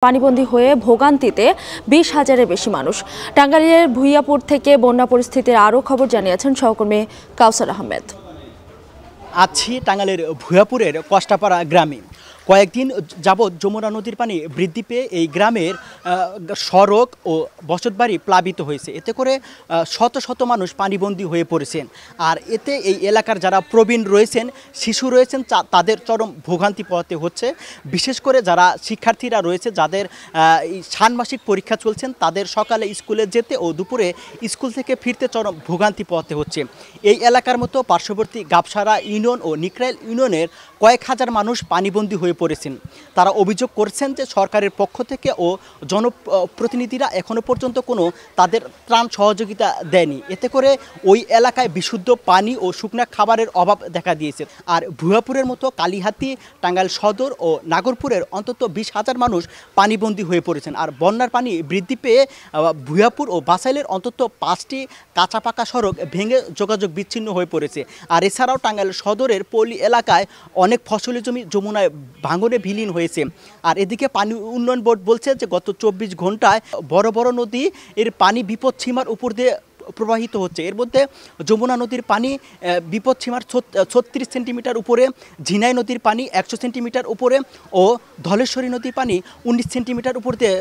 পানিবন্দী হয়ে ভোগান্তিতে 20,000-এর বেশি মানুষ। টাঙ্গাইলের ভুইয়াপুর থেকে বন্যা পরিস্থিতির আরও খবর জানিয়েছেন সহকর্মী কাউসার আহমেদ। আছি টাঙ্গাইলের ভুইয়াপুরের কষ্টাপাড়া গ্রামে। কয়েকদিন যাবৎ যমুনা নদীর পানি বৃদ্ধি পেয়ে এই গ্রামের সড়ক ও বসতবাড়ি প্লাবিত হয়েছে। এতে করে শত শত মানুষ পানিবন্দী হয়ে পড়েছেন। আর এতে এই এলাকার যারা প্রবীণ রয়েছেন, শিশু রয়েছেন, তাদের চরম ভোগান্তি পোহাতে হচ্ছে। বিশেষ করে যারা শিক্ষার্থীরা রয়েছে, যাদের ষান্মাসিক পরীক্ষা চলছেন, তাদের সকালে স্কুলে যেতে ও দুপুরে স্কুল থেকে ফিরতে চরম ভোগান্তি পোহাতে হচ্ছে। এই এলাকার মতো পার্শ্ববর্তী গাবসারা ইউনিয়ন ও নিকরাইল ইউনিয়নের কয়েক হাজার মানুষ পানিবন্দী হয়ে পড়েছেন। তারা অভিযোগ করছেন যে সরকারের পক্ষ থেকে ও জনপ্রতিনিধিরা এখনো পর্যন্ত কোনো তাদের ত্রাণ সহযোগিতা দেয়নি। এতে করে ওই এলাকায় বিশুদ্ধ পানি ও শুকনা খাবারের অভাব দেখা দিয়েছে। আর ভুয়াপুরের মতো কালীহাতি, টাঙ্গাইল সদর ও নাগরপুরের অন্তত 20,000 মানুষ পানিবন্দী হয়ে পড়েছেন। আর বন্যার পানি বৃদ্ধি পেয়ে ভুয়াপুর ও বাসাইলের অন্তত 5টি কাঁচা পাকা সড়ক ভেঙে যোগাযোগ বিচ্ছিন্ন হয়ে পড়েছে। আর এছাড়াও টাঙ্গাইল সদরের পল্লী এলাকায় অনেক ফসলি জমি যমুনায় ভাঙনে বিলীন হয়েছে। আর এদিকে পানি উন্নয়ন বোর্ড বলছে যে গত 24 ঘন্টায় বড় বড় নদী এর পানি বিপদসীমার উপর দিয়ে প্রবাহিত হচ্ছে। এর মধ্যে যমুনা নদীর পানি বিপদসীমার 36 সেন্টিমিটার উপরে, ঝিনাই নদীর পানি 100 সেন্টিমিটার উপরে ও ধলেশ্বরী নদীর পানি 19 সেন্টিমিটার উপর দিয়ে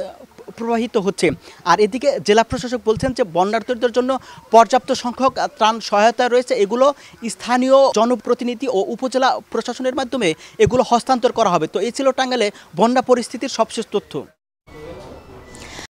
প্রবাহিত হচ্ছে। আর এদিকে জেলা প্রশাসক বলছেন যে বন্যার্তদের জন্য পর্যাপ্ত সংখ্যক ত্রাণ সহায়তা রয়েছে। এগুলো স্থানীয় জনপ্রতিনিধি ও উপজেলা প্রশাসনের মাধ্যমে এগুলো হস্তান্তর করা হবে। তো এই ছিল টাঙ্গাইলে বন্যা পরিস্থিতির সবশেষ তথ্য।